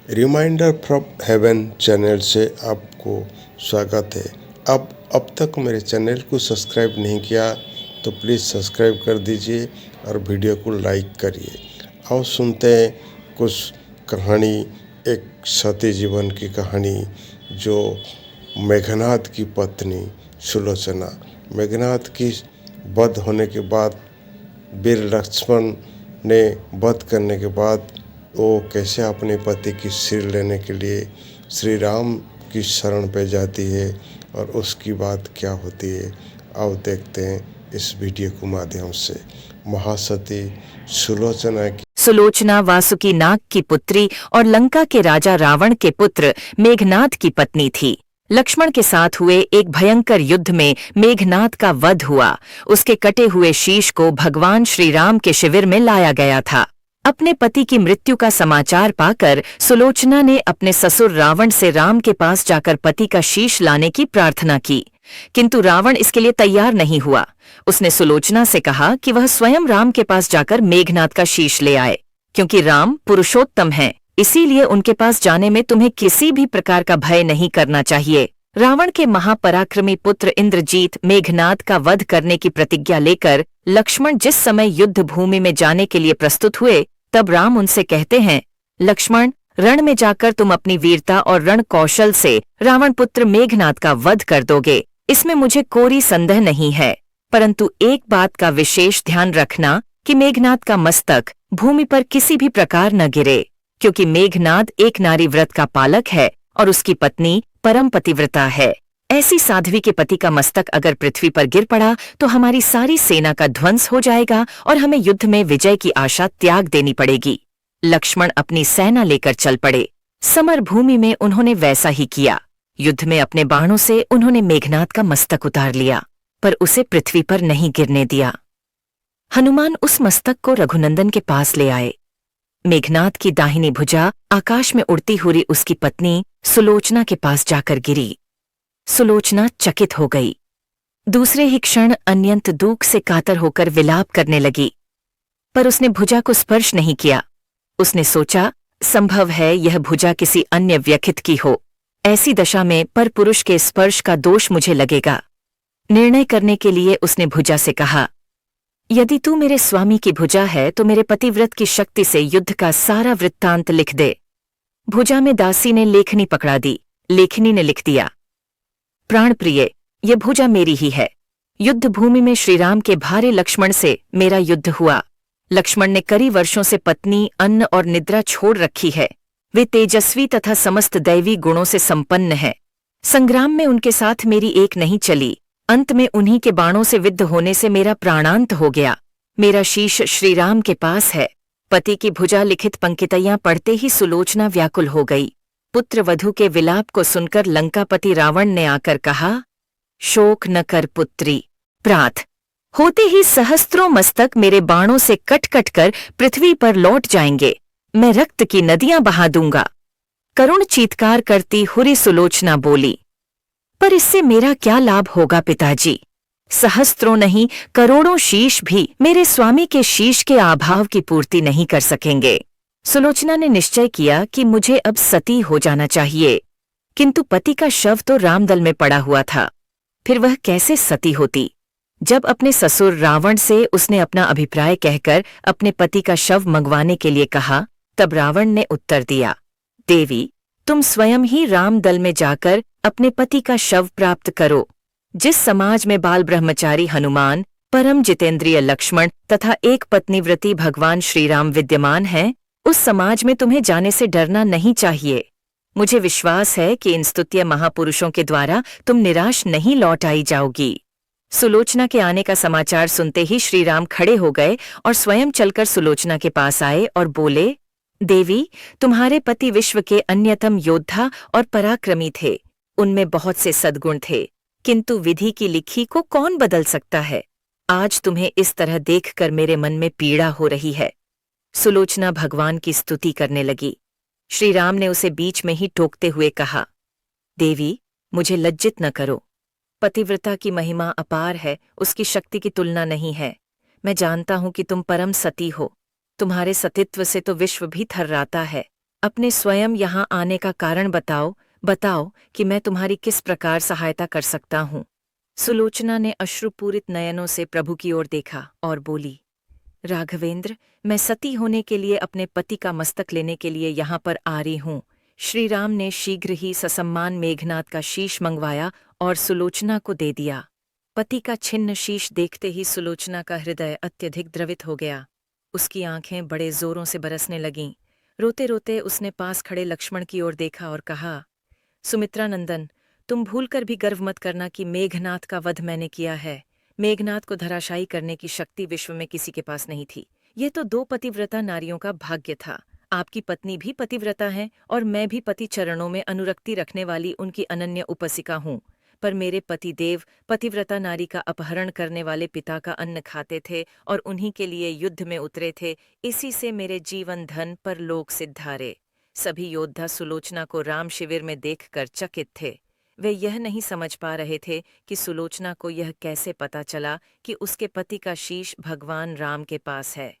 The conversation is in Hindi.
रिमाइंडर फ्रॉम हेवन चैनल से आपको स्वागत है। अब तक मेरे चैनल को सब्सक्राइब नहीं किया तो प्लीज़ सब्सक्राइब कर दीजिए और वीडियो को लाइक करिए। और सुनते हैं कुछ कहानी, एक सती जीवन की कहानी जो मेघनाद की पत्नी सुलोचना। मेघनाद की वध होने के बाद वीर लक्ष्मण ने वध करने के बाद वो कैसे अपने पति की सिर लेने के लिए श्री राम की शरण पे जाती है और उसकी बात क्या होती है, आओ देखते हैं इस वीडियो के माध्यम से। महासती सुलोचना वासुकी नाग की पुत्री और लंका के राजा रावण के पुत्र मेघनाद की पत्नी थी। लक्ष्मण के साथ हुए एक भयंकर युद्ध में मेघनाद का वध हुआ। उसके कटे हुए शीश को भगवान श्री राम के शिविर में लाया गया था। अपने पति की मृत्यु का समाचार पाकर सुलोचना ने अपने ससुर रावण से राम के पास जाकर पति का शीश लाने की प्रार्थना की, किंतु रावण इसके लिए तैयार नहीं हुआ। उसने सुलोचना से कहा कि वह स्वयं राम के पास जाकर मेघनाद का शीश ले आए, क्योंकि राम पुरुषोत्तम हैं, इसीलिए उनके पास जाने में तुम्हें किसी भी प्रकार का भय नहीं करना चाहिए। रावण के महापराक्रमी पुत्र इंद्रजीत मेघनाद का वध करने की प्रतिज्ञा लेकर लक्ष्मण जिस समय युद्ध भूमि में जाने के लिए प्रस्तुत हुए, तब राम उनसे कहते हैं, लक्ष्मण, रण में जाकर तुम अपनी वीरता और रण कौशल से रावण पुत्र मेघनाद का वध कर दोगे, इसमें मुझे कोई संदेह नहीं है। परंतु एक बात का विशेष ध्यान रखना कि मेघनाद का मस्तक भूमि पर किसी भी प्रकार न गिरे, क्योंकि मेघनाद एक नारी व्रत का पालक है और उसकी पत्नी परम पतिव्रता है। ऐसी साध्वी के पति का मस्तक अगर पृथ्वी पर गिर पड़ा तो हमारी सारी सेना का ध्वंस हो जाएगा और हमें युद्ध में विजय की आशा त्याग देनी पड़ेगी। लक्ष्मण अपनी सेना लेकर चल पड़े। समर भूमि में उन्होंने वैसा ही किया। युद्ध में अपने बाणों से उन्होंने मेघनाद का मस्तक उतार लिया, पर उसे पृथ्वी पर नहीं गिरने दिया। हनुमान उस मस्तक को रघुनंदन के पास ले आए। मेघनाद की दाहिनी भुजा आकाश में उड़ती हुई उसकी पत्नी सुलोचना के पास जाकर गिरी। सुलोचना चकित हो गई। दूसरे ही क्षण अत्यंत दुख से कातर होकर विलाप करने लगी, पर उसने भुजा को स्पर्श नहीं किया। उसने सोचा, संभव है यह भुजा किसी अन्य व्यक्ति की हो। ऐसी दशा में पर पुरुष के स्पर्श का दोष मुझे लगेगा। निर्णय करने के लिए उसने भुजा से कहा, यदि तू मेरे स्वामी की भुजा है तो मेरे पतिव्रत की शक्ति से युद्ध का सारा वृत्तांत लिख दे। भुजा में दासी ने लेखनी पकड़ा दी। लेखनी ने लिख दिया, प्राण प्रिय, यह भुजा मेरी ही है। युद्ध भूमि में श्रीराम के भारे लक्ष्मण से मेरा युद्ध हुआ। लक्ष्मण ने कई वर्षों से पत्नी, अन्न और निद्रा छोड़ रखी है। वे तेजस्वी तथा समस्त दैवी गुणों से संपन्न है। संग्राम में उनके साथ मेरी एक नहीं चली। अंत में उन्हीं के बाणों से विद्ध होने से मेरा प्राणांत हो गया। मेरा शीश श्रीराम के पास है। पति की भुजा लिखित पंक्तियां पढ़ते ही सुलोचना व्याकुल हो गई। पुत्र वधू के विलाप को सुनकर लंकापति रावण ने आकर कहा, शोक न कर पुत्री, प्रात होते ही सहस्त्रों मस्तक मेरे बाणों से कट कट कर पृथ्वी पर लौट जाएंगे। मैं रक्त की नदियां बहा दूंगा। करुण चीत्कार करती हुई सुलोचना बोली, पर इससे मेरा क्या लाभ होगा पिताजी? सहस्त्रों नहीं, करोड़ों शीश भी मेरे स्वामी के शीश के अभाव की पूर्ति नहीं कर सकेंगे। सुलोचना ने निश्चय किया कि मुझे अब सती हो जाना चाहिए, किंतु पति का शव तो रामदल में पड़ा हुआ था, फिर वह कैसे सती होती? जब अपने ससुर रावण से उसने अपना अभिप्राय कहकर अपने पति का शव मंगवाने के लिए कहा, तब रावण ने उत्तर दिया, देवी, तुम स्वयं ही रामदल में जाकर अपने पति का शव प्राप्त करो। जिस समाज में बाल ब्रह्मचारी हनुमान, परम जितेंद्रिय लक्ष्मण तथा एक पत्नीव्रती भगवान श्रीराम विद्यमान हैं, उस समाज में तुम्हें जाने से डरना नहीं चाहिए। मुझे विश्वास है कि इन स्तुत्य महापुरुषों के द्वारा तुम निराश नहीं लौट आई जाओगी। सुलोचना के आने का समाचार सुनते ही श्रीराम खड़े हो गए और स्वयं चलकर सुलोचना के पास आए और बोले, देवी, तुम्हारे पति विश्व के अन्यतम योद्धा और पराक्रमी थे। उनमें बहुत से सद्गुण थे, किंतु विधि की लिखी को कौन बदल सकता है? आज तुम्हें इस तरह देखकर मेरे मन में पीड़ा हो रही है। सुलोचना भगवान की स्तुति करने लगी। श्रीराम ने उसे बीच में ही टोकते हुए कहा, देवी, मुझे लज्जित न करो। पतिव्रता की महिमा अपार है, उसकी शक्ति की तुलना नहीं है। मैं जानता हूं कि तुम परम सती हो। तुम्हारे सतीत्व से तो विश्व भी थर्राता है। अपने स्वयं यहाँ आने का कारण बताओ, बताओ कि मैं तुम्हारी किस प्रकार सहायता कर सकता हूँ। सुलोचना ने अश्रुपूरित नयनों से प्रभु की ओर देखा और बोली, राघवेंद्र, मैं सती होने के लिए अपने पति का मस्तक लेने के लिए यहाँ पर आ रही हूँ। श्री राम ने शीघ्र ही ससम्मान मेघनाद का शीश मंगवाया और सुलोचना को दे दिया। पति का छिन्न शीश देखते ही सुलोचना का हृदय अत्यधिक द्रवित हो गया। उसकी आंखें बड़े जोरों से बरसने लगीं। रोते रोते उसने पास खड़े लक्ष्मण की ओर देखा और कहा, सुमित्रा नंदन, तुम भूलकर भी गर्व मत करना कि मेघनाद का वध मैंने किया है। मेघनाद को धराशायी करने की शक्ति विश्व में किसी के पास नहीं थी। ये तो दो पतिव्रता नारियों का भाग्य था। आपकी पत्नी भी पतिव्रता है और मैं भी पति चरणों में अनुरक्ति रखने वाली उनकी अनन्य उपासिका हूँ। पर मेरे पति देव पतिव्रता नारी का अपहरण करने वाले पिता का अन्न खाते थे और उन्हीं के लिए युद्ध में उतरे थे। इसी से मेरे जीवन धन पर लोक सिद्धारे। सभी योद्धा सुलोचना को राम शिविर में देखकर चकित थे। वे यह नहीं समझ पा रहे थे कि सुलोचना को यह कैसे पता चला कि उसके पति का शीश भगवान राम के पास है।